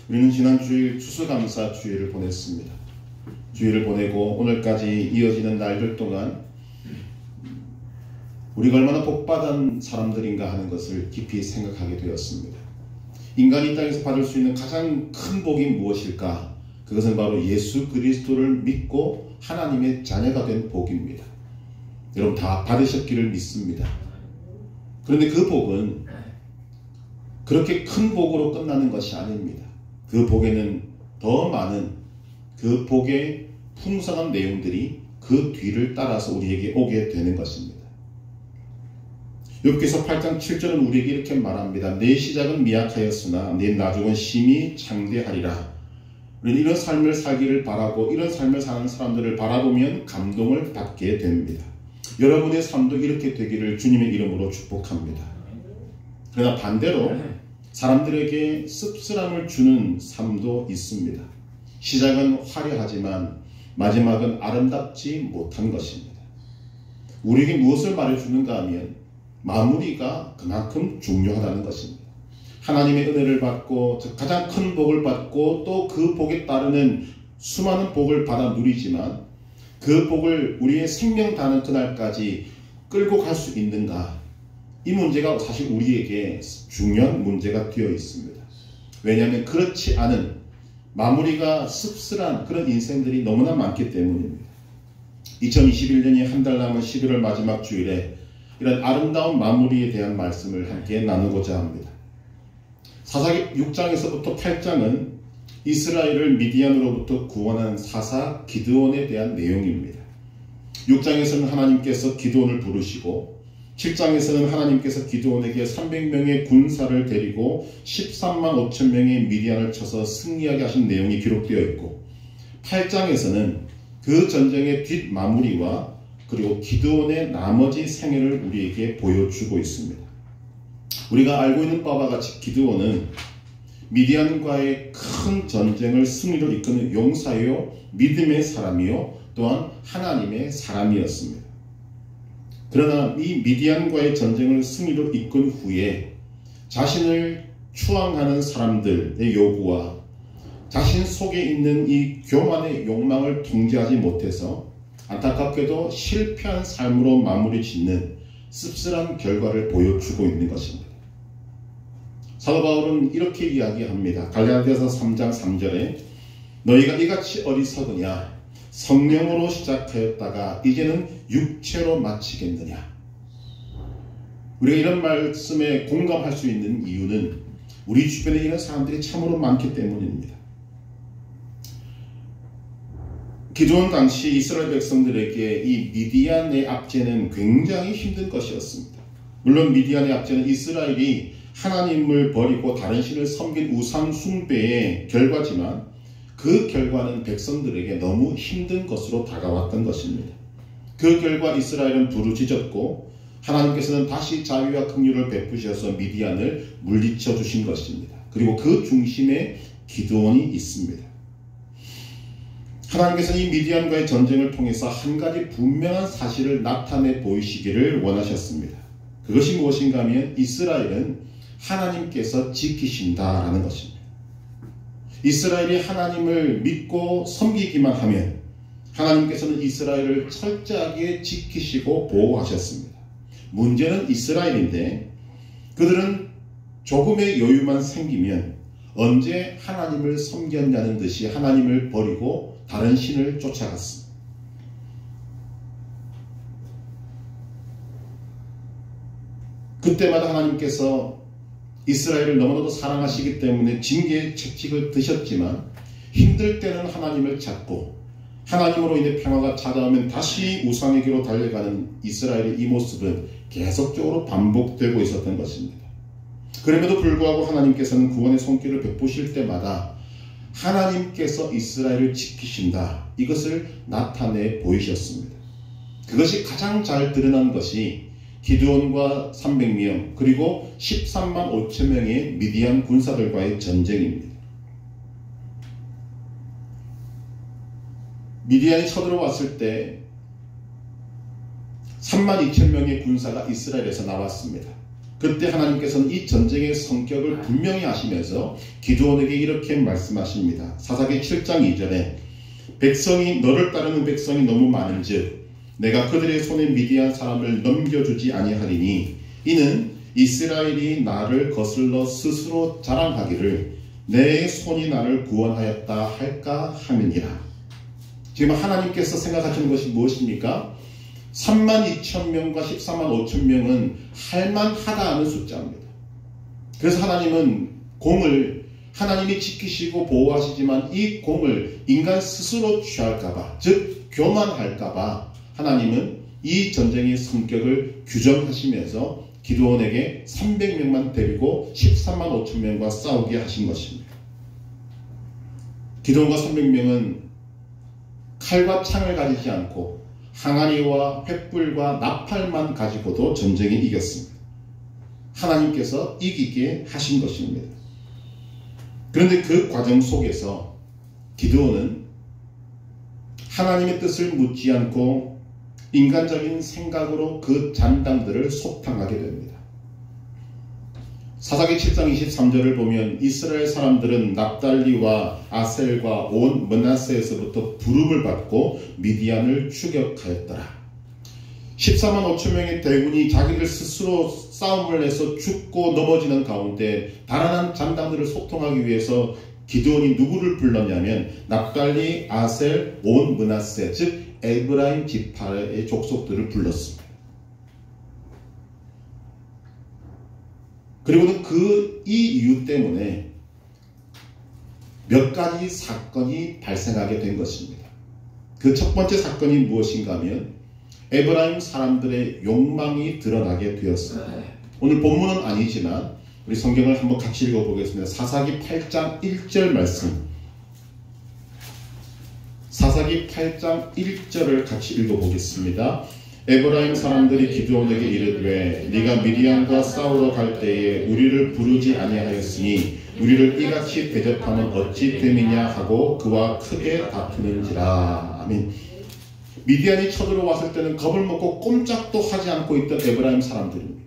우리는 지난 주일 추수감사 주일을 보냈습니다. 주일을 보내고 오늘까지 이어지는 날들 동안 우리가 얼마나 복받은 사람들인가 하는 것을 깊이 생각하게 되었습니다. 인간이 이 땅에서 받을 수 있는 가장 큰 복이 무엇일까? 그것은 바로 예수 그리스도를 믿고 하나님의 자녀가 된 복입니다. 여러분 다 받으셨기를 믿습니다. 그런데 그 복은 그렇게 큰 복으로 끝나는 것이 아닙니다. 그 복에는 더 많은 그 복의 풍성한 내용들이 그 뒤를 따라서 우리에게 오게 되는 것입니다. 욥기서 8장 7절은 우리에게 이렇게 말합니다. 내 시작은 미약하였으나 내 나중은 심히 창대하리라. 우리는 이런 삶을 살기를 바라고 이런 삶을 사는 사람들을 바라보면 감동을 받게 됩니다. 여러분의 삶도 이렇게 되기를 주님의 이름으로 축복합니다. 그러나 반대로 사람들에게 씁쓸함을 주는 삶도 있습니다. 시작은 화려하지만 마지막은 아름답지 못한 것입니다. 우리에게 무엇을 말해주는가 하면 마무리가 그만큼 중요하다는 것입니다. 하나님의 은혜를 받고 가장 큰 복을 받고 또 그 복에 따르는 수많은 복을 받아 누리지만 그 복을 우리의 생명 다하는 그날까지 끌고 갈 수 있는가? 이 문제가 사실 우리에게 중요한 문제가 되어 있습니다. 왜냐하면 그렇지 않은 마무리가 씁쓸한 그런 인생들이 너무나 많기 때문입니다. 2021년이 한 달 남은 11월 마지막 주일에 이런 아름다운 마무리에 대한 말씀을 함께 나누고자 합니다. 사사기 6장에서부터 8장은 이스라엘을 미디안으로부터 구원한 사사 기드온에 대한 내용입니다. 6장에서는 하나님께서 기드온을 부르시고 7장에서는 하나님께서 기드온에게 300명의 군사를 데리고 13만 5천 명의 미디안을 쳐서 승리하게 하신 내용이 기록되어 있고 8장에서는 그 전쟁의 뒷마무리와 그리고 기드온의 나머지 생애를 우리에게 보여주고 있습니다. 우리가 알고 있는 바와 같이 기드온은 미디안과의 큰 전쟁을 승리로 이끄는 용사요, 믿음의 사람이요, 또한 하나님의 사람이었습니다. 그러나 이 미디안과의 전쟁을 승리로 이끈 후에 자신을 추앙하는 사람들의 요구와 자신 속에 있는 이 교만의 욕망을 통제하지 못해서 안타깝게도 실패한 삶으로 마무리 짓는 씁쓸한 결과를 보여주고 있는 것입니다. 사도 바울은 이렇게 이야기합니다. 갈라디아서 3장 3절에 너희가 이같이 어리석으냐 성령으로 시작하였다가 이제는 육체로 마치겠느냐. 우리가 이런 말씀에 공감할 수 있는 이유는 우리 주변에 이런 사람들이 참으로 많기 때문입니다. 기드온 당시 이스라엘 백성들에게 이 미디안의 압제는 굉장히 힘든 것이었습니다. 물론 미디안의 압제는 이스라엘이 하나님을 버리고 다른 신을 섬긴 우상 숭배의 결과지만 그 결과는 백성들에게 너무 힘든 것으로 다가왔던 것입니다. 그 결과 이스라엘은 부르짖었고 하나님께서는 다시 자비와 긍휼을 베푸셔서 미디안을 물리쳐 주신 것입니다. 그리고 그 중심에 기드온이 있습니다. 하나님께서는 이 미디안과의 전쟁을 통해서 한 가지 분명한 사실을 나타내 보이시기를 원하셨습니다. 그것이 무엇인가 하면 이스라엘은 하나님께서 지키신다라는 것입니다. 이스라엘이 하나님을 믿고 섬기기만 하면 하나님께서는 이스라엘을 철저하게 지키시고 보호하셨습니다. 문제는 이스라엘인데 그들은 조금의 여유만 생기면 언제 하나님을 섬겼냐는 듯이 하나님을 버리고 다른 신을 쫓아갔습니다. 그때마다 하나님께서 이스라엘을 너무나도 사랑하시기 때문에 징계의 채찍을 드셨지만 힘들 때는 하나님을 찾고 하나님으로 인해 평화가 찾아오면 다시 우상에게로 달려가는 이스라엘의 이 모습은 계속적으로 반복되고 있었던 것입니다. 그럼에도 불구하고 하나님께서는 구원의 손길을 베푸실 때마다 하나님께서 이스라엘을 지키신다. 이것을 나타내 보이셨습니다. 그것이 가장 잘 드러난 것이 기드온과 300명 그리고 13만 5천 명의 미디안 군사들과의 전쟁입니다. 미디안이 쳐들어왔을 때 3만 2천 명의 군사가 이스라엘에서 나왔습니다. 그때 하나님께서는 이 전쟁의 성격을 분명히 아시면서 기드온에게 이렇게 말씀하십니다. 사사기 7장 2절에 백성이 너를 따르는 백성이 너무 많은즉 내가 그들의 손에 미디안 사람을 넘겨주지 아니하리니 이는 이스라엘이 나를 거슬러 스스로 자랑하기를 내 손이 나를 구원하였다 할까 함이니라. 지금 하나님께서 생각하시는 것이 무엇입니까? 32,000명과 145,000명은 할만하다 하는 숫자입니다. 그래서 하나님은 공을 하나님이 지키시고 보호하시지만 이 공을 인간 스스로 취할까봐, 즉 교만할까봐 하나님은 이 전쟁의 성격을 규정하시면서 기드온에게 300명만 데리고 135,000명과 싸우게 하신 것입니다. 기드온과 300명은 칼과 창을 가지지 않고 항아리와 횃불과 나팔만 가지고도 전쟁에 이겼습니다. 하나님께서 이기게 하신 것입니다. 그런데 그 과정 속에서 기드온은 하나님의 뜻을 묻지 않고 인간적인 생각으로 그 잔당들을 소탕하게 됩니다. 사사기 7장 23절을 보면 이스라엘 사람들은 납달리와 아셀과 온 므낫세에서부터 부름을 받고 미디안을 추격하였더라. 14만 5천 명의 대군이 자기들 스스로 싸움을 해서 죽고 넘어지는 가운데 달아난 잔당들을 소통하기 위해서 기드온이 누구를 불렀냐면 납달리, 아셀, 온 므낫세, 즉 에브라임 지파의 족속들을 불렀습니다. 그리고는 이 이유 때문에 몇 가지 사건이 발생하게 된 것입니다. 그 첫 번째 사건이 무엇인가 하면 에브라임 사람들의 욕망이 드러나게 되었습니다. 오늘 본문은 아니지만 우리 성경을 한번 같이 읽어보겠습니다. 사사기 8장 1절 말씀. 사사기 8장 1절을 같이 읽어보겠습니다. 에브라임 사람들이 기드온에게 이르되 네가 미디안과 싸우러 갈 때에 우리를 부르지 아니하였으니 우리를 이같이 대접하면 어찌 됨이냐 하고 그와 크게 다투는지라. 아멘. 미디안이 쳐들어왔을 때는 겁을 먹고 꼼짝도 하지 않고 있던 에브라임 사람들입니다.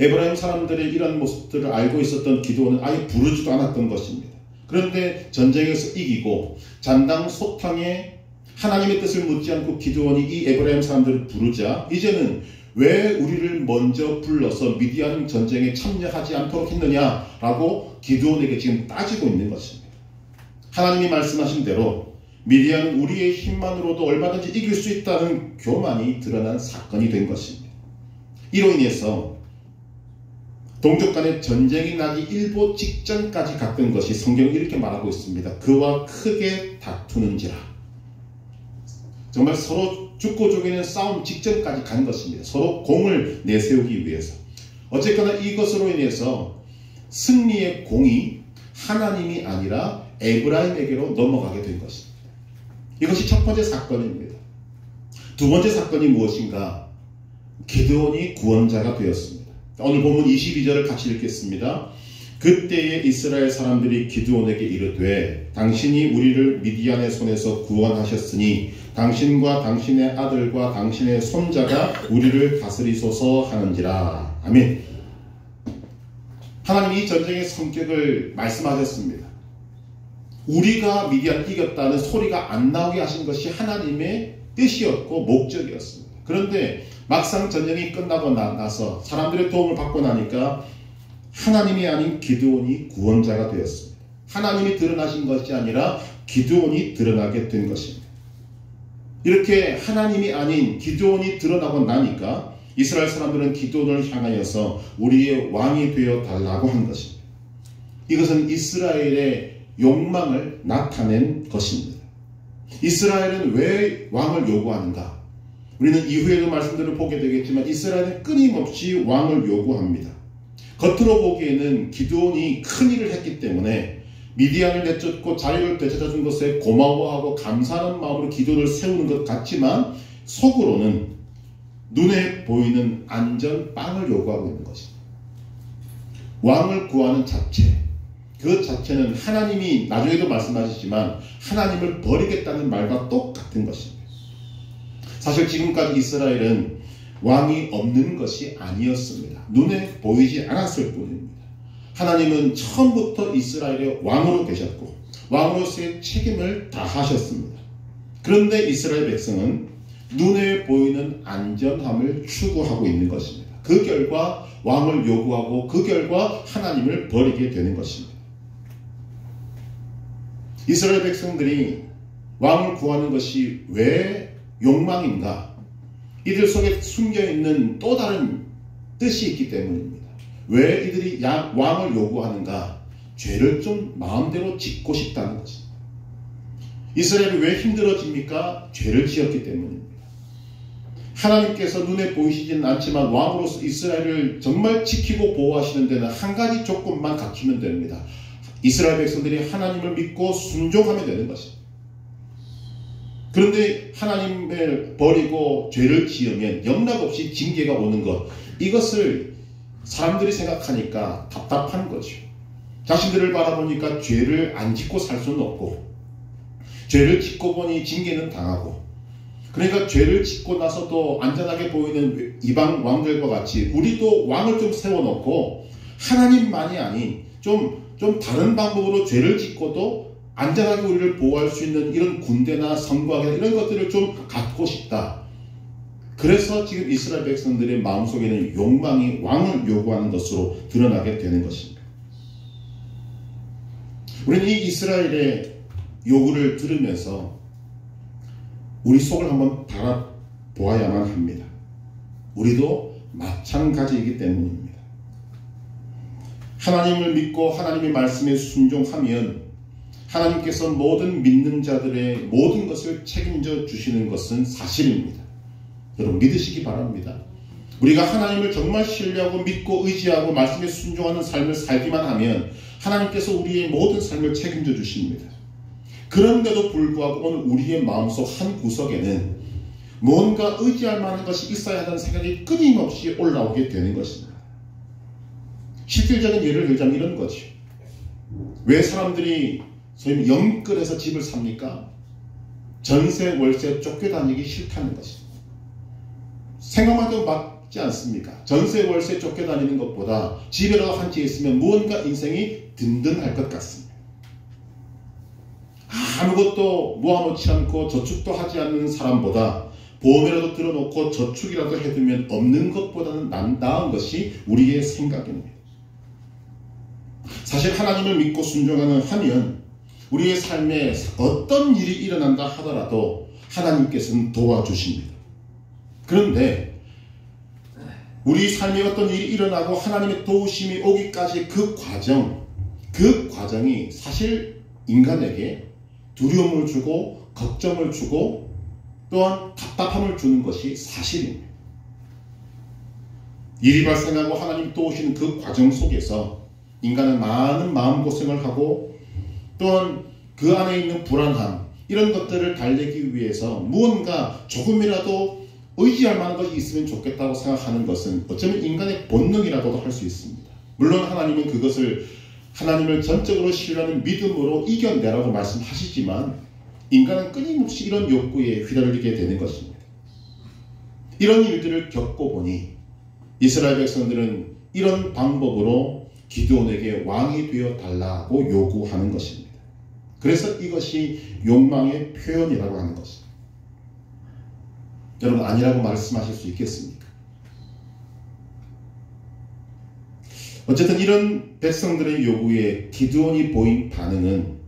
에브라임 사람들의 이런 모습들을 알고 있었던 기드온은 아예 부르지도 않았던 것입니다. 그런데 전쟁에서 이기고 잔당 소탕에 하나님의 뜻을 묻지 않고 기드온이 이 에브라임 사람들을 부르자 이제는 왜 우리를 먼저 불러서 미디안 전쟁에 참여하지 않도록 했느냐라고 기드온에게 지금 따지고 있는 것입니다. 하나님이 말씀하신 대로 미디안은 우리의 힘만으로도 얼마든지 이길 수 있다는 교만이 드러난 사건이 된 것입니다. 이로 인해서 동족 간의 전쟁이 나기 일보 직전까지 갔던 것이 성경이 이렇게 말하고 있습니다. 그와 크게 다투는지라. 정말 서로 죽고 죽이는 싸움 직전까지 간 것입니다. 서로 공을 내세우기 위해서. 어쨌거나 이것으로 인해서 승리의 공이 하나님이 아니라 에브라임에게로 넘어가게 된 것입니다. 이것이 첫 번째 사건입니다. 두 번째 사건이 무엇인가? 기드온이 구원자가 되었습니다. 오늘 본문 22절을 같이 읽겠습니다. 그때에 이스라엘 사람들이 기드온에게 이르되 당신이 우리를 미디안의 손에서 구원하셨으니 당신과 당신의 아들과 당신의 손자가 우리를 다스리소서 하는지라. 아멘. 하나님이 이 전쟁의 성격을 말씀하셨습니다. 우리가 미디안을 이겼다는 소리가 안 나오게 하신 것이 하나님의 뜻이었고 목적이었습니다. 그런데 막상 전쟁이 끝나고 나서 사람들의 도움을 받고 나니까 하나님이 아닌 기드온이 구원자가 되었습니다. 하나님이 드러나신 것이 아니라 기드온이 드러나게 된 것입니다. 이렇게 하나님이 아닌 기드온이 드러나고 나니까 이스라엘 사람들은 기드온을 향하여서 우리의 왕이 되어 달라고 한 것입니다. 이것은 이스라엘의 욕망을 나타낸 것입니다. 이스라엘은 왜 왕을 요구하는가? 우리는 이후에도 말씀들을 보게 되겠지만 이스라엘은 끊임없이 왕을 요구합니다. 겉으로 보기에는 기드온이 큰 일을 했기 때문에 미디안을 내쫓고 자유를 되찾아준 것에 고마워하고 감사하는 마음으로 기도를 세우는 것 같지만 속으로는 눈에 보이는 안전빵을 요구하고 있는 것입니다. 왕을 구하는 자체, 그 자체는 하나님이 나중에도 말씀하시지만 하나님을 버리겠다는 말과 똑같은 것입니다. 사실 지금까지 이스라엘은 왕이 없는 것이 아니었습니다. 눈에 보이지 않았을 뿐입니다. 하나님은 처음부터 이스라엘의 왕으로 계셨고 왕으로서의 책임을 다하셨습니다. 그런데 이스라엘 백성은 눈에 보이는 안전함을 추구하고 있는 것입니다. 그 결과 왕을 요구하고 그 결과 하나님을 버리게 되는 것입니다. 이스라엘 백성들이 왕을 구하는 것이 왜 욕망인가? 이들 속에 숨겨있는 또 다른 뜻이 있기 때문입니다. 왜 이들이 왕을 요구하는가? 죄를 좀 마음대로 짓고 싶다는 것입니다. 이스라엘이 왜 힘들어집니까? 죄를 지었기 때문입니다. 하나님께서 눈에 보이시지는 않지만 왕으로서 이스라엘을 정말 지키고 보호하시는 데는 한 가지 조건만 갖추면 됩니다. 이스라엘 백성들이 하나님을 믿고 순종하면 되는 것입니다. 그런데 하나님을 버리고 죄를 지으면 영락없이 징계가 오는 것, 이것을 사람들이 생각하니까 답답한 거죠. 자신들을 바라보니까 죄를 안 짓고 살 수는 없고 죄를 짓고 보니 징계는 당하고, 그러니까 죄를 짓고 나서도 안전하게 보이는 이방 왕들과 같이 우리도 왕을 좀 세워놓고 하나님만이 아닌 좀 다른 방법으로 죄를 짓고도 안전하게 우리를 보호할 수 있는 이런 군대나 성곽이나 이런 것들을 좀 갖고 싶다. 그래서 지금 이스라엘 백성들의 마음속에는 욕망이 왕을 요구하는 것으로 드러나게 되는 것입니다. 우리는 이 이스라엘의 요구를 들으면서 우리 속을 한번 바라보아야만 합니다. 우리도 마찬가지이기 때문입니다. 하나님을 믿고 하나님의 말씀에 순종하면 하나님께서 모든 믿는 자들의 모든 것을 책임져 주시는 것은 사실입니다. 여러분 믿으시기 바랍니다. 우리가 하나님을 정말 신뢰하고 믿고 의지하고 말씀에 순종하는 삶을 살기만 하면 하나님께서 우리의 모든 삶을 책임져 주십니다. 그런데도 불구하고 오늘 우리의 마음속 한 구석에는 뭔가 의지할 만한 것이 있어야 한다는 생각이 끊임없이 올라오게 되는 것입니다. 실질적인 예를 들자면 이런 거죠. 왜 사람들이 소위 영끌에서 집을 삽니까? 전세 월세 쫓겨다니기 싫다는 것입니다. 생각만 해도 맞지 않습니까? 전세 월세 쫓겨다니는 것보다 집에라도 한 채 있으면 무언가 인생이 든든할 것 같습니다. 아무것도 모아놓지 않고 저축도 하지 않는 사람보다 보험이라도 들어놓고 저축이라도 해두면 없는 것보다는 나은 것이 우리의 생각입니다. 사실 하나님을 믿고 순종하는 하면 우리의 삶에 어떤 일이 일어난다 하더라도 하나님께서는 도와주십니다. 그런데 우리 삶에 어떤 일이 일어나고 하나님의 도우심이 오기까지 그 과정이 사실 인간에게 두려움을 주고 걱정을 주고 또한 답답함을 주는 것이 사실입니다. 일이 발생하고 하나님 도우시는 그 과정 속에서 인간은 많은 마음고생을 하고 또한 그 안에 있는 불안함, 이런 것들을 달래기 위해서 무언가 조금이라도 의지할 만한 것이 있으면 좋겠다고 생각하는 것은 어쩌면 인간의 본능이라고도 할 수 있습니다. 물론 하나님은 그것을 하나님을 전적으로 신뢰하는 믿음으로 이겨내라고 말씀하시지만 인간은 끊임없이 이런 욕구에 휘둘리게 되는 것입니다. 이런 일들을 겪어보니 이스라엘 백성들은 이런 방법으로 기드온에게 왕이 되어 달라고 요구하는 것입니다. 그래서 이것이 욕망의 표현이라고 하는 것입니다. 여러분 아니라고 말씀하실 수 있겠습니까? 어쨌든 이런 백성들의 요구에 기드온이 보인 반응은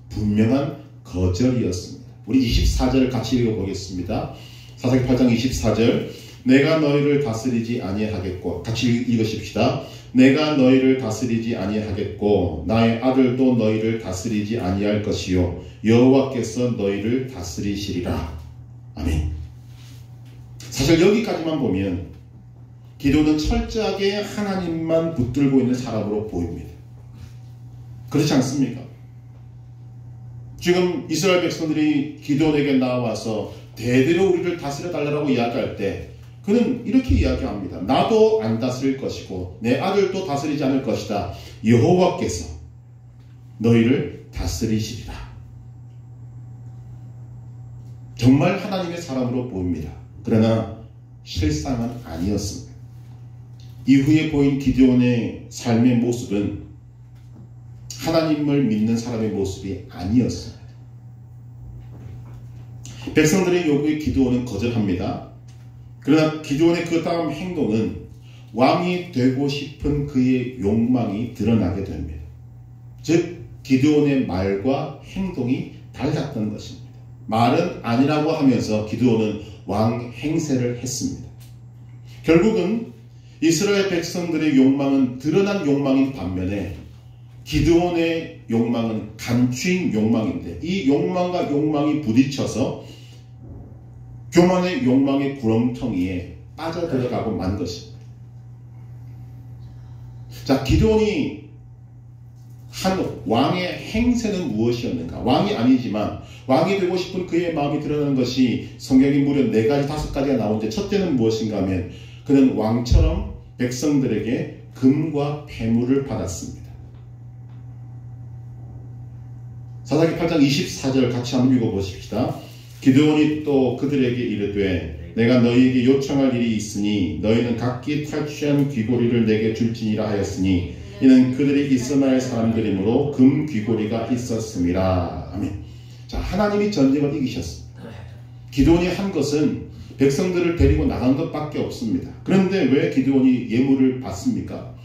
분명한 거절이었습니다. 우리 24절을 같이 읽어보겠습니다. 사사기 8장 24절. 내가 너희를 다스리지 아니하겠고, 같이 읽으십시다. 내가 너희를 다스리지 아니하겠고 나의 아들도 너희를 다스리지 아니할 것이요 여호와께서 너희를 다스리시리라. 아멘. 사실 여기까지만 보면 기도는 철저하게 하나님만 붙들고 있는 사람으로 보입니다. 그렇지 않습니까? 지금 이스라엘 백성들이 기도에게 나와서 대대로 우리를 다스려 달라고 이야기할 때 그는 이렇게 이야기합니다. 나도 안 다스릴 것이고 내 아들도 다스리지 않을 것이다. 여호와께서 너희를 다스리시리라. 정말 하나님의 사람으로 보입니다. 그러나 실상은 아니었습니다. 이후에 보인 기드온의 삶의 모습은 하나님을 믿는 사람의 모습이 아니었습니다. 백성들의 요구에 기드온은 거절합니다. 그러나 기드온의 그 다음 행동은 왕이 되고 싶은 그의 욕망이 드러나게 됩니다. 즉 기드온의 말과 행동이 달랐던 것입니다. 말은 아니라고 하면서 기드온은 왕 행세를 했습니다. 결국은 이스라엘 백성들의 욕망은 드러난 욕망인 반면에 기드온의 욕망은 감추인 욕망인데 이 욕망과 욕망이 부딪혀서 교만의 욕망의 구렁텅이에 빠져들어가고 만 것입니다. 자, 기드온이 한 왕의 행세는 무엇이었는가? 왕이 아니지만 왕이 되고 싶은 그의 마음이 드러나는 것이 성경이 무려 4가지, 5가지가 나오는데 첫째는 무엇인가 하면 그는 왕처럼 백성들에게 금과 폐물을 받았습니다. 사사기 8장 24절 같이 한번 읽어보십시다. 기드온이 또 그들에게 이르되 내가 너희에게 요청할 일이 있으니 너희는 각기 탈취한 귀고리를 내게 줄지니라 하였으니 이는 그들이 이스라엘 사람들이므로 금 귀고리가 있었음이라. 아멘. 자, 하나님이 전쟁을 이기셨습니다. 기드온이 한 것은 백성들을 데리고 나간 것밖에 없습니다. 그런데 왜 기드온이 예물을 받습니까?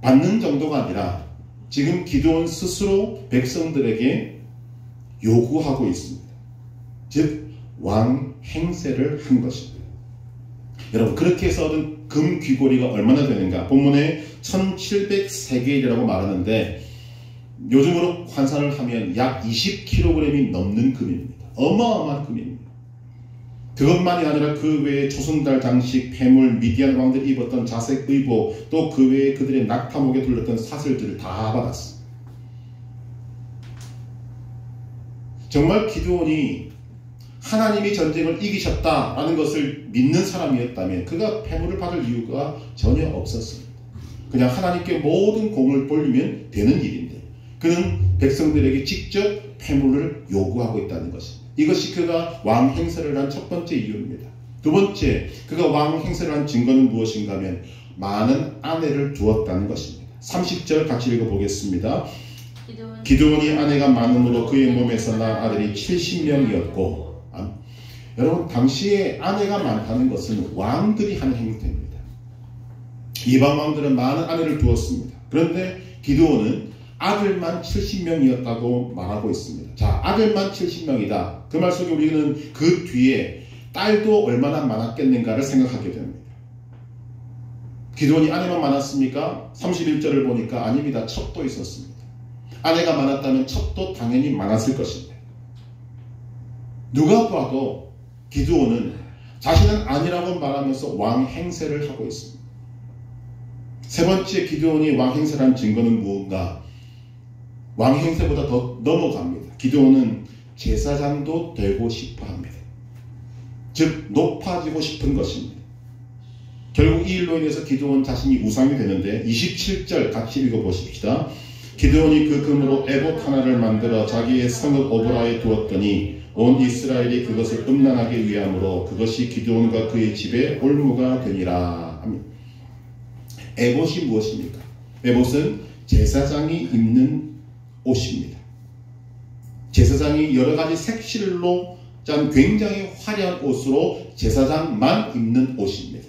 받는 정도가 아니라 지금 기드온 스스로 백성들에게 요구하고 있습니다. 즉 왕 행세를 한 것입니다. 여러분 그렇게 해서 얻은 금 귀고리가 얼마나 되는가? 본문에 1700세겔이라고 말하는데 요즘으로 환산을 하면 약 20kg이 넘는 금입니다. 어마어마한 금입니다. 그것만이 아니라 그 외에 조승달 장식, 폐물, 미디안 왕들이 입었던 자색 의복, 또 그 외에 그들의 낙타목에 둘렀던 사슬들을 다 받았습니다. 정말 기드온이 하나님이 전쟁을 이기셨다라는 것을 믿는 사람이었다면 그가 폐물을 받을 이유가 전혀 없었습니다. 그냥 하나님께 모든 공을 돌리면 되는 일인데 그는 백성들에게 직접 폐물을 요구하고 있다는 것입니다. 이것이 그가 왕 행세를 한 첫 번째 이유입니다. 두 번째, 그가 왕 행세를 한 증거는 무엇인가 하면 많은 아내를 두었다는 것입니다. 30절 같이 읽어보겠습니다. 기드온이 아내가 많음으로 그의 몸에서 난 아들이 70명이었고 여러분 당시에 아내가 많다는 것은 왕들이 하는 행동입니다. 이방 왕들은 많은 아내를 두었습니다. 그런데 기드온은 아들만 70명이었다고 말하고 있습니다. 자, 아들만 70명이다. 그 말 속에 우리는 그 뒤에 딸도 얼마나 많았겠는가를 생각하게 됩니다. 기드온이 아내만 많았습니까? 31절을 보니까 아닙니다. 첩도 있었습니다. 아내가 많았다면 첩도 당연히 많았을 것입니다. 누가 봐도 기드온은 자신은 아니라고 말하면서 왕 행세를 하고 있습니다. 세 번째 기드온이 왕 행세를 한 증거는 무엇인가? 왕 행세보다 더 넘어갑니다. 기드온은 제사장도 되고 싶어 합니다. 즉 높아지고 싶은 것입니다. 결국 이 일로 인해서 기드온 자신이 우상이 되는데 27절 같이 읽어보십시다. 기드온이 그 금으로 에봇 하나를 만들어 자기의 성읍 오브라에 두었더니 온 이스라엘이 그것을 음란하게 위함으로 그것이 기드온과 그의 집에 올무가 되니라. 에봇이 무엇입니까? 에봇은 제사장이 입는 옷입니다. 제사장이 여러 가지 색실로 짠 굉장히 화려한 옷으로 제사장만 입는 옷입니다.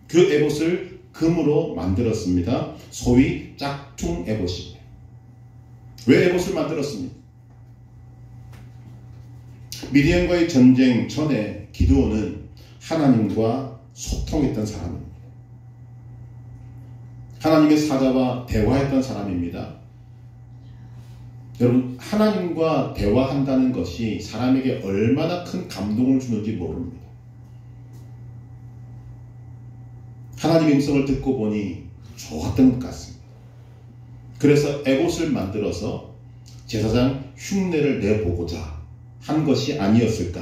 그 에봇을 금으로 만들었습니다. 소위 짝퉁 에봇입니다. 왜 에봇을 만들었습니까? 미디안과의 전쟁 전에 기드온은 하나님과 소통했던 사람입니다. 하나님의 사자와 대화했던 사람입니다. 여러분 하나님과 대화한다는 것이 사람에게 얼마나 큰 감동을 주는지 모릅니다. 하나님의 음성을 듣고 보니 좋았던 것 같습니다. 그래서 에봇을 만들어서 제사장 흉내를 내보고자 한 것이 아니었을까?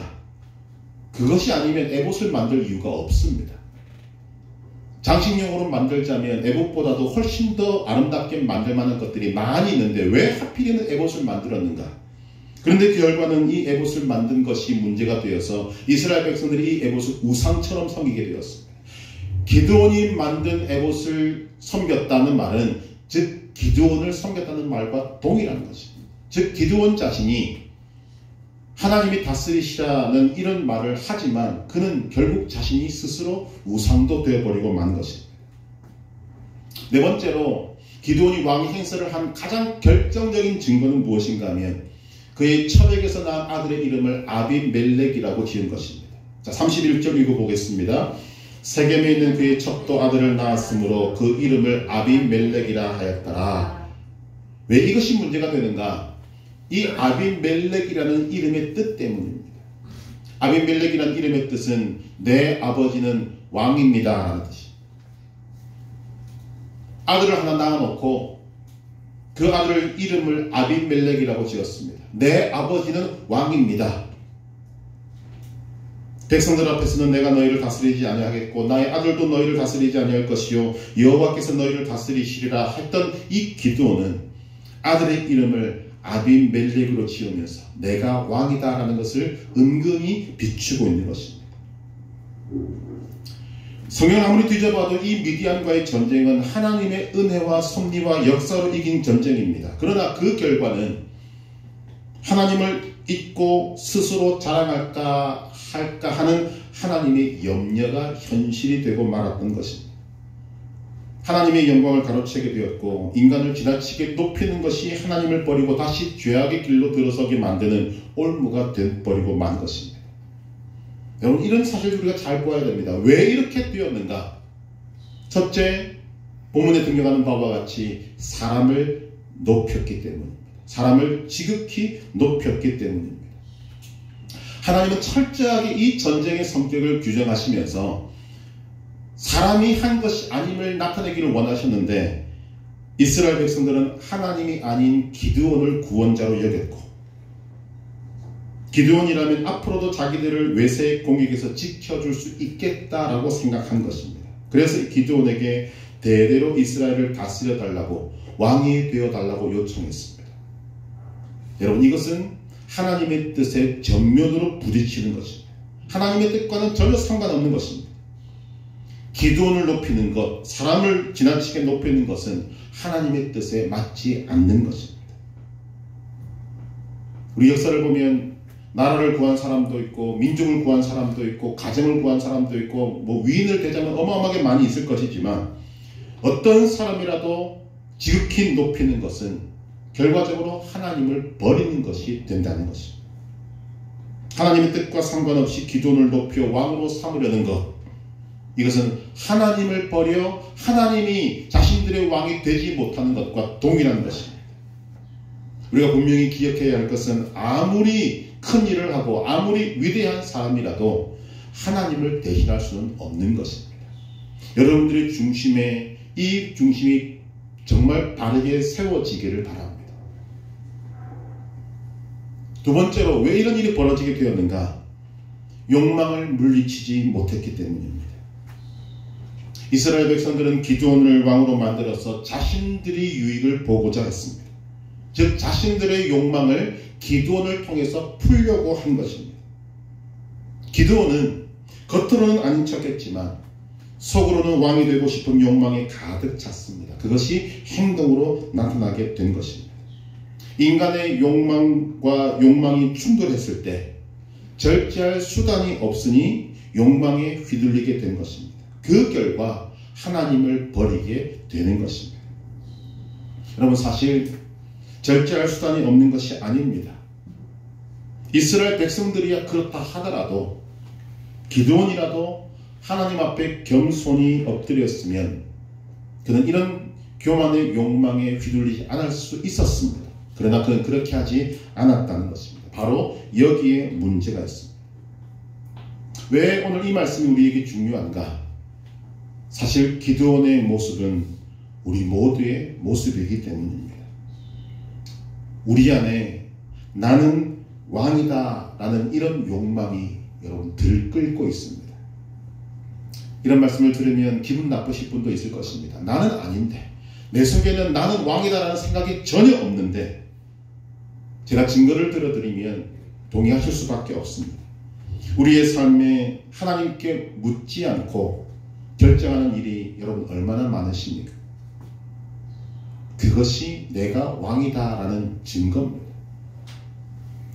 그것이 아니면 에봇을 만들 이유가 없습니다. 장식용으로 만들자면 에봇보다도 훨씬 더 아름답게 만들 만한 것들이 많이 있는데 왜 하필이면 에봇을 만들었는가? 그런데 그 결과는 이 에봇을 만든 것이 문제가 되어서 이스라엘 백성들이 이 에봇을 우상처럼 섬기게 되었습니다. 기드온이 만든 에봇을 섬겼다는 말은 즉 기드온을 섬겼다는 말과 동일한 것입니다. 즉 기드온 자신이 하나님이 다스리시라는 이런 말을 하지만 그는 결국 자신이 스스로 우상도 되어버리고 만 것입니다. 네 번째로 기드온이 왕위 행세를 한 가장 결정적인 증거는 무엇인가 하면 그의 첩에게서 낳은 아들의 이름을 아비멜렉이라고 지은 것입니다. 자, 31절 읽어보겠습니다. 세겜에 있는 그의 첩도 아들을 낳았으므로 그 이름을 아비멜렉이라 하였더라. 왜 이것이 문제가 되는가? 이 아비멜렉이라는 이름의 뜻 때문입니다. 아비멜렉이라는 이름의 뜻은 내 아버지는 왕입니다 라는 뜻이. 아들을 하나 낳아놓고 그 아들 이름을 아비멜렉이라고 지었습니다. 내 아버지는 왕입니다. 백성들 앞에서는 내가 너희를 다스리지 아니하겠고 나의 아들도 너희를 다스리지 아니할 것이요 여호와께서 너희를 다스리시리라 했던 이 기드온은 아들의 이름을 아비멜렉으로 지으면서 내가 왕이다 라는 것을 은근히 비추고 있는 것입니다. 성경을 아무리 뒤져봐도 이 미디안과의 전쟁은 하나님의 은혜와 섭리와 역사로 이긴 전쟁입니다. 그러나 그 결과는 하나님을 잊고 스스로 자랑할까 할까 하는 하나님의 염려가 현실이 되고 말았던 것입니다. 하나님의 영광을 가로채게 되었고 인간을 지나치게 높이는 것이 하나님을 버리고 다시 죄악의 길로 들어서게 만드는 올무가 되어버리고 만 것입니다. 여러분 이런 사실을 우리가 잘 보아야 됩니다. 왜 이렇게 되었는가? 첫째, 본문에 등장하는 바와 같이 사람을 높였기 때문입니다. 사람을 지극히 높였기 때문입니다. 하나님은 철저하게 이 전쟁의 성격을 규정하시면서 사람이 한 것이 아님을 나타내기를 원하셨는데 이스라엘 백성들은 하나님이 아닌 기드온을 구원자로 여겼고 기드온이라면 앞으로도 자기들을 외세의 공격에서 지켜줄 수 있겠다라고 생각한 것입니다. 그래서 기드온에게 대대로 이스라엘을 다스려 달라고 왕이 되어 달라고 요청했습니다. 여러분 이것은 하나님의 뜻에 전면으로 부딪히는 것입니다. 하나님의 뜻과는 전혀 상관없는 것입니다. 기드온을 높이는 것, 사람을 지나치게 높이는 것은 하나님의 뜻에 맞지 않는 것입니다. 우리 역사를 보면 나라를 구한 사람도 있고 민족을 구한 사람도 있고 가정을 구한 사람도 있고 뭐 위인을 대자면 어마어마하게 많이 있을 것이지만 어떤 사람이라도 지극히 높이는 것은 결과적으로 하나님을 버리는 것이 된다는 것입니다. 하나님의 뜻과 상관없이 기드온을 높여 왕으로 삼으려는 것, 이것은 하나님을 버려 하나님이 자신들의 왕이 되지 못하는 것과 동일한 것입니다. 우리가 분명히 기억해야 할 것은 아무리 큰 일을 하고 아무리 위대한 사람이라도 하나님을 대신할 수는 없는 것입니다. 여러분들의 중심에 이 중심이 정말 바르게 세워지기를 바랍니다. 두 번째로 왜 이런 일이 벌어지게 되었는가? 욕망을 물리치지 못했기 때문입니다. 이스라엘 백성들은 기드온을 왕으로 만들어서 자신들이 유익을 보고자 했습니다. 즉 자신들의 욕망을 기드온을 통해서 풀려고 한 것입니다. 기드온은 겉으로는 아닌 척했지만 속으로는 왕이 되고 싶은 욕망에 가득 찼습니다. 그것이 행동으로 나타나게 된 것입니다. 인간의 욕망이 충돌했을 때 절제할 수단이 없으니 욕망에 휘둘리게 된 것입니다. 그 결과 하나님을 버리게 되는 것입니다. 여러분 사실 절제할 수단이 없는 것이 아닙니다. 이스라엘 백성들이야 그렇다 하더라도 기드온이라도 하나님 앞에 겸손히 엎드렸으면 그는 이런 교만의 욕망에 휘둘리지 않을 수 있었습니다. 그러나 그는 그렇게 하지 않았다는 것입니다. 바로 여기에 문제가 있습니다. 왜 오늘 이 말씀이 우리에게 중요한가? 사실 기드온의 모습은 우리 모두의 모습이기 때문입니다. 우리 안에 나는 왕이다 라는 이런 욕망이 여러분 들끓고 있습니다. 이런 말씀을 들으면 기분 나쁘실 분도 있을 것입니다. 나는 아닌데 내 속에는 나는 왕이다 라는 생각이 전혀 없는데 제가 증거를 들어드리면 동의하실 수밖에 없습니다. 우리의 삶에 하나님께 묻지 않고 결정하는 일이 여러분 얼마나 많으십니까? 그것이 내가 왕이다라는 증거입니다.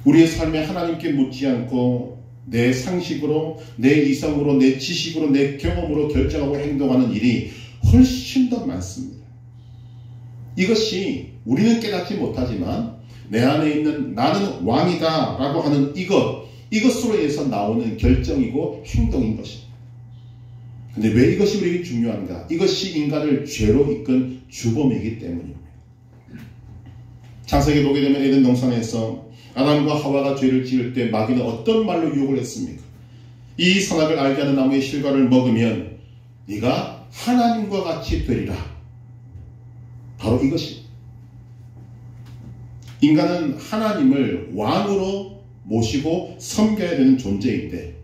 우리의 삶에 하나님께 묻지 않고 내 상식으로, 내 이성으로, 내 지식으로, 내 경험으로 결정하고 행동하는 일이 훨씬 더 많습니다. 이것이 우리는 깨닫지 못하지만 내 안에 있는 나는 왕이다 라고 하는 이것으로 해서 나오는 결정이고 행동인 것입니다. 근데 왜 이것이 우리에게 중요한가? 이것이 인간을 죄로 이끈 주범이기 때문입니다. 창세기 보게 되면 에덴 동산에서 아담과 하와가 죄를 지을 때 마귀는 어떤 말로 유혹을 했습니까? 이 선악을 알게 하는 나무의 실과를 먹으면 네가 하나님과 같이 되리라. 바로 이것이. 인간은 하나님을 왕으로 모시고 섬겨야 되는 존재인데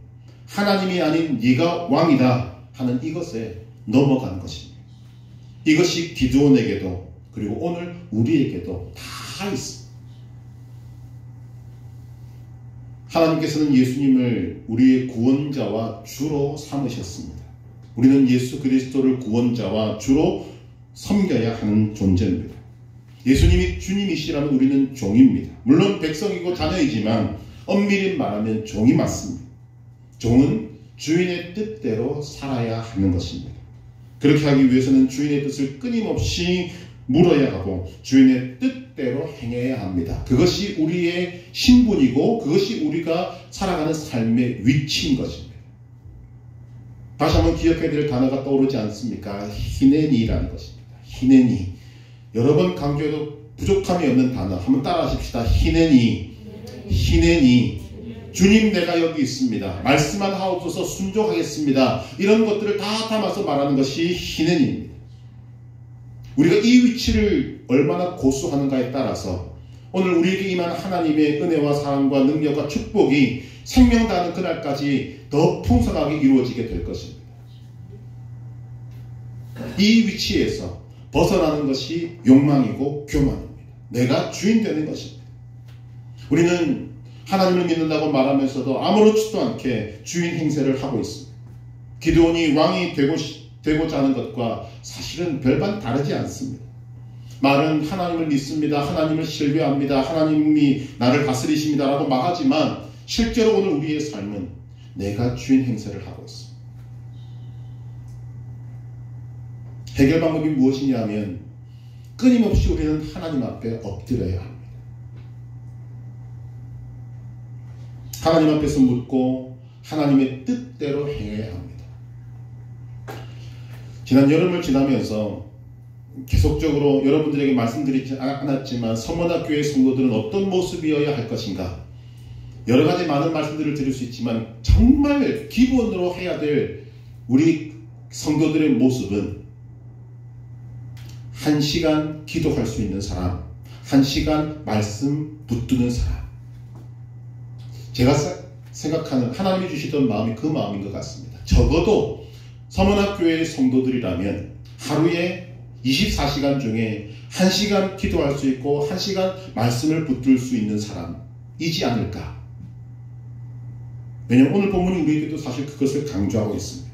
하나님이 아닌 네가 왕이다 하는 이것에 넘어가는 것입니다. 이것이 기드온에게도 그리고 오늘 우리에게도 다 있습니다. 하나님께서는 예수님을 우리의 구원자와 주로 삼으셨습니다. 우리는 예수 그리스도를 구원자와 주로 섬겨야 하는 존재입니다. 예수님이 주님이시라면 우리는 종입니다. 물론 백성이고 자녀이지만 엄밀히 말하면 종이 맞습니다. 종은 주인의 뜻대로 살아야 하는 것입니다. 그렇게 하기 위해서는 주인의 뜻을 끊임없이 물어야 하고 주인의 뜻대로 행해야 합니다. 그것이 우리의 신분이고 그것이 우리가 살아가는 삶의 위치인 것입니다. 다시 한번 기억해야 될 단어가 떠오르지 않습니까? 히네니라는 것입니다. 히네니. 여러 번 강조해도 부족함이 없는 단어. 한번 따라 하십시다. 히네니. 히네니. 주님 내가 여기 있습니다. 말씀만 하옵소서 순종하겠습니다. 이런 것들을 다 담아서 말하는 것이 히네니입니다. 우리가 이 위치를 얼마나 고수하는가에 따라서 오늘 우리에게 임한 하나님의 은혜와 사랑과 능력과 축복이 생명 다하는 그날까지 더 풍성하게 이루어지게 될 것입니다. 이 위치에서 벗어나는 것이 욕망이고 교만입니다. 내가 주인 되는 것입니다. 우리는 하나님을 믿는다고 말하면서도 아무렇지도 않게 주인 행세를 하고 있습니다. 기드온이 왕이 되고자 하는 것과 사실은 별반 다르지 않습니다. 말은 하나님을 믿습니다. 하나님을 신뢰합니다. 하나님이 나를 다스리십니다. 라고 말하지만 실제로 오늘 우리의 삶은 내가 주인 행세를 하고 있습니다. 해결 방법이 무엇이냐면 끊임없이 우리는 하나님 앞에 엎드려야 합니다. 하나님 앞에서 묻고 하나님의 뜻대로 행해야 합니다. 지난 여름을 지나면서 계속적으로 여러분들에게 말씀드리지 않았지만 서문학교의 성도들은 어떤 모습이어야 할 것인가, 여러 가지 많은 말씀들을 드릴 수 있지만 정말 기본으로 해야 될 우리 성도들의 모습은 1시간 기도할 수 있는 사람, 1시간 말씀 붙드는 사람. 제가 생각하는 하나님이 주시던 마음이 그 마음인 것 같습니다. 적어도 서문학교의 성도들이라면 하루에 24시간 중에 1시간 기도할 수 있고 1시간 말씀을 붙들 수 있는 사람이지 않을까. 왜냐하면 오늘 본문이 우리에게도 사실 그것을 강조하고 있습니다.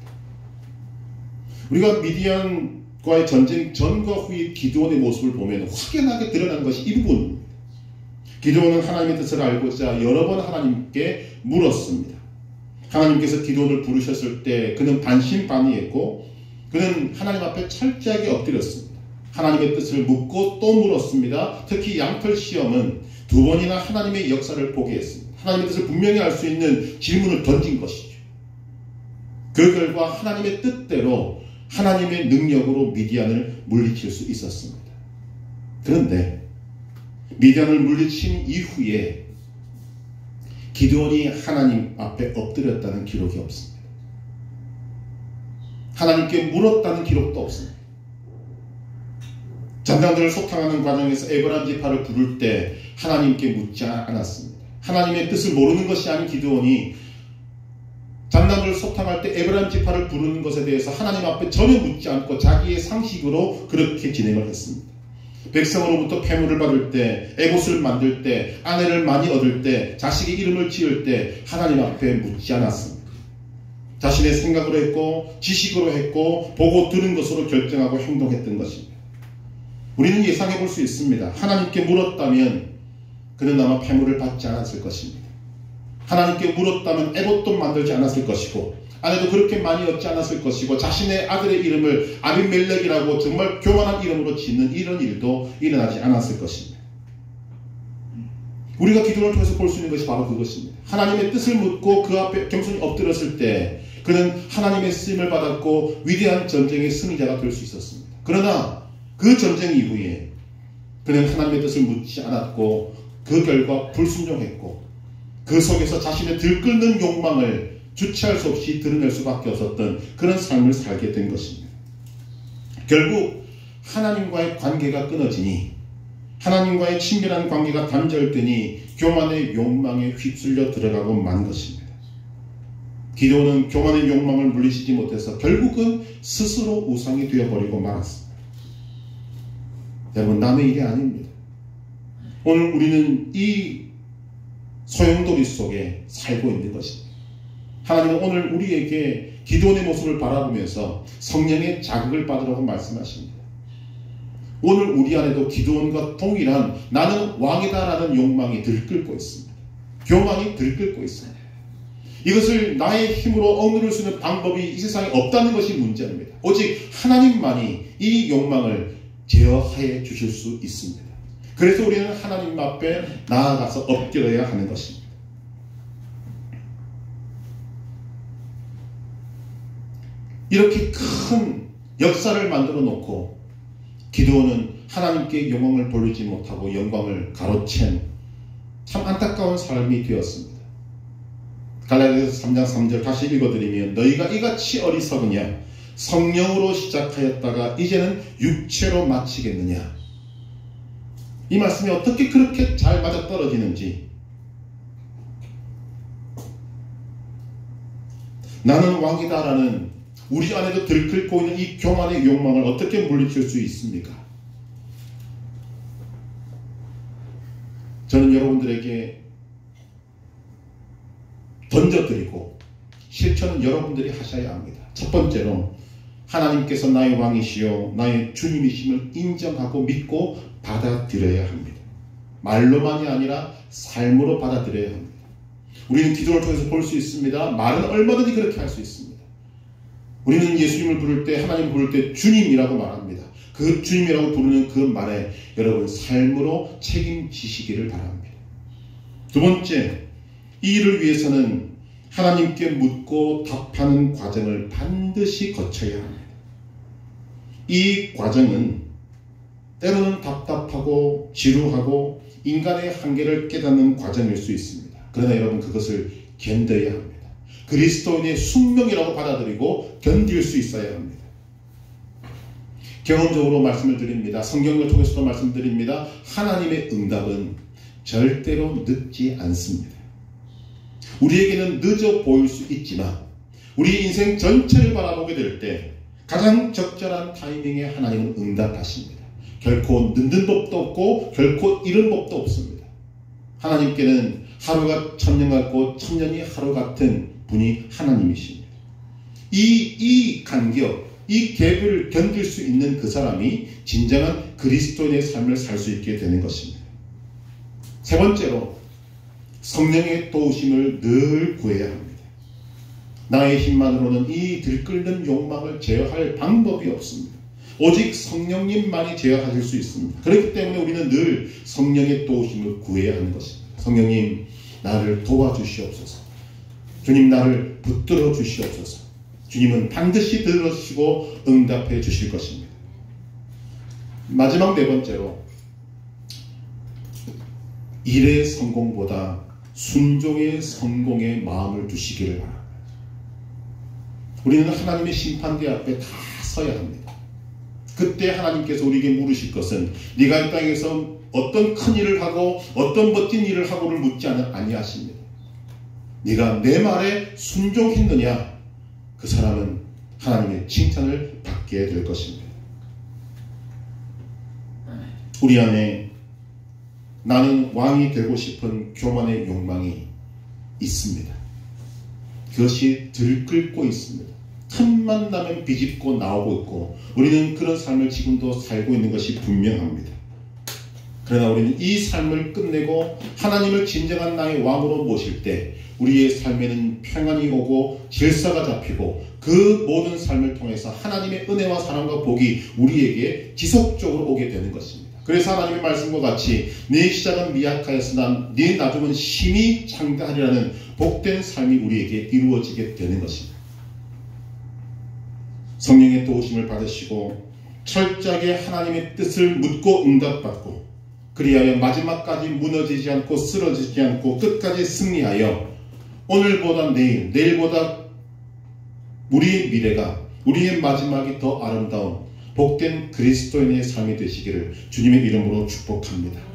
우리가 미디안과의 전쟁 전과 후의 기드온의 모습을 보면 확연하게 드러난 것이 이 부분입니다. 기드온은 하나님의 뜻을 알고자 여러 번 하나님께 물었습니다. 하나님께서 기드온을 부르셨을 때 그는 반신반의했고 그는 하나님 앞에 철저하게 엎드렸습니다. 하나님의 뜻을 묻고 또 물었습니다. 특히 양털 시험은 2번이나 하나님의 역사를 보게 했습니다. 하나님의 뜻을 분명히 알 수 있는 질문을 던진 것이죠. 그 결과 하나님의 뜻대로 하나님의 능력으로 미디안을 물리칠 수 있었습니다. 그런데 미디안을 물리친 이후에 기드온이 하나님 앞에 엎드렸다는 기록이 없습니다. 하나님께 물었다는 기록도 없습니다. 전당들을 소탕하는 과정에서 에브라임 지파를 부를 때 하나님께 묻지 않았습니다. 하나님의 뜻을 모르는 것이 아닌 기드온이 전당들을 소탕할 때 에브라임 지파를 부르는 것에 대해서 하나님 앞에 전혀 묻지 않고 자기의 상식으로 그렇게 진행을 했습니다. 백성으로부터 패물을 받을 때, 에봇을 만들 때, 아내를 많이 얻을 때, 자식의 이름을 지을 때 하나님 앞에 묻지 않았습니다. 자신의 생각으로 했고 지식으로 했고 보고 들은 것으로 결정하고 행동했던 것입니다. 우리는 예상해 볼 수 있습니다. 하나님께 물었다면 그는 아마 패물을 받지 않았을 것입니다. 하나님께 물었다면 에봇도 만들지 않았을 것이고 아내도 그렇게 많이 얻지 않았을 것이고 자신의 아들의 이름을 아비멜렉이라고 정말 교만한 이름으로 짓는 이런 일도 일어나지 않았을 것입니다. 우리가 기도를 통해서 볼 수 있는 것이 바로 그것입니다. 하나님의 뜻을 묻고 그 앞에 겸손히 엎드렸을 때 그는 하나님의 쓰임을 받았고 위대한 전쟁의 승리자가 될 수 있었습니다. 그러나 그 전쟁 이후에 그는 하나님의 뜻을 묻지 않았고 그 결과 불순종했고 그 속에서 자신의 들끓는 욕망을 주체할 수 없이 드러낼 수밖에 없었던 그런 삶을 살게 된 것입니다. 결국 하나님과의 관계가 끊어지니 하나님과의 친밀한 관계가 단절되니 교만의 욕망에 휩쓸려 들어가고 만 것입니다. 기도는 교만의 욕망을 물리치지 못해서 결국은 스스로 우상이 되어버리고 말았습니다. 여러분, 남의 일이 아닙니다. 오늘 우리는 이 소용돌이 속에 살고 있는 것입니다. 하나님은 오늘 우리에게 기도원의 모습을 바라보면서 성령의 자극을 받으라고 말씀하십니다. 오늘 우리 안에도 기도원과 동일한 나는 왕이다라는 욕망이 들끓고 있습니다. 교만이 들끓고 있습니다. 이것을 나의 힘으로 억누를 수 있는 방법이 이 세상에 없다는 것이 문제입니다. 오직 하나님만이 이 욕망을 제어해 주실 수 있습니다. 그래서 우리는 하나님 앞에 나아가서 엎드려야 하는 것입니다. 이렇게 큰 역사를 만들어 놓고 기드온은 하나님께 영광을 돌리지 못하고 영광을 가로챈 참 안타까운 삶이 되었습니다. 갈라디아서 3장 3절 다시 읽어드리면 너희가 이같이 어리석으냐 성령으로 시작하였다가 이제는 육체로 마치겠느냐. 이 말씀이 어떻게 그렇게 잘 맞아떨어지는지, 나는 왕이다라는 우리 안에도 들끓고 있는 이 교만의 욕망을 어떻게 물리칠 수 있습니까? 저는 여러분들에게 던져드리고 실천은 여러분들이 하셔야 합니다. 첫 번째로 하나님께서 나의 왕이시요 나의 주님이심을 인정하고 믿고 받아들여야 합니다. 말로만이 아니라 삶으로 받아들여야 합니다. 우리는 기도를 통해서 볼 수 있습니다. 말은 얼마든지 그렇게 할 수 있습니다. 우리는 예수님을 부를 때, 하나님을 부를 때 주님이라고 말합니다. 그 주님이라고 부르는 그 말에 여러분 삶으로 책임지시기를 바랍니다. 두 번째, 이 일을 위해서는 하나님께 묻고 답하는 과정을 반드시 거쳐야 합니다. 이 과정은 때로는 답답하고 지루하고 인간의 한계를 깨닫는 과정일 수 있습니다. 그러나 여러분 그것을 견뎌야 합니다. 그리스도인의 숙명이라고 받아들이고 견딜 수 있어야 합니다. 경험적으로 말씀을 드립니다. 성경을 통해서도 말씀드립니다. 하나님의 응답은 절대로 늦지 않습니다. 우리에게는 늦어 보일 수 있지만 우리 인생 전체를 바라보게 될 때 가장 적절한 타이밍에 하나님은 응답하십니다. 결코 늦는 법도 없고 결코 이른 법도 없습니다. 하나님께는 하루가 천년 같고 천년이 하루 같은 분이 하나님이십니다. 이 간격, 이 갭을 견딜 수 있는 그 사람이 진정한 그리스도인의 삶을 살 수 있게 되는 것입니다. 세 번째로 성령의 도우심을 늘 구해야 합니다. 나의 힘만으로는 이 들끓는 욕망을 제어할 방법이 없습니다. 오직 성령님만이 제어하실 수 있습니다. 그렇기 때문에 우리는 늘 성령의 도우심을 구해야 하는 것입니다. 성령님 나를 도와주시옵소서. 주님 나를 붙들어 주시옵소서. 주님은 반드시 들어주시고 응답해 주실 것입니다. 마지막 네 번째로 일의 성공보다 순종의 성공에 마음을 두시기를 바랍니다. 우리는 하나님의 심판대 앞에 다 서야 합니다. 그때 하나님께서 우리에게 물으실 것은 네가 이 땅에서 어떤 큰 일을 하고 어떤 멋진 일을 하고를 묻지 아니하십니다. 네가 내 말에 순종했느냐, 그 사람은 하나님의 칭찬을 받게 될 것입니다. 우리 안에 나는 왕이 되고 싶은 교만의 욕망이 있습니다. 그것이 들끓고 있습니다. 틈만 나면 비집고 나오고 있고 우리는 그런 삶을 지금도 살고 있는 것이 분명합니다. 그러나 우리는 이 삶을 끝내고 하나님을 진정한 나의 왕으로 모실 때 우리의 삶에는 평안이 오고 질서가 잡히고 그 모든 삶을 통해서 하나님의 은혜와 사랑과 복이 우리에게 지속적으로 오게 되는 것입니다. 그래서 하나님의 말씀과 같이 네 시작은 미약하였으나 네 나중은 심히 창대하리라는 복된 삶이 우리에게 이루어지게 되는 것입니다. 성령의 도우심을 받으시고 철저하게 하나님의 뜻을 묻고 응답받고 그리하여 마지막까지 무너지지 않고 쓰러지지 않고 끝까지 승리하여 오늘보다 내일, 내일보다 우리의 미래가, 우리의 마지막이 더 아름다운 복된 그리스도인의 삶이 되시기를 주님의 이름으로 축복합니다.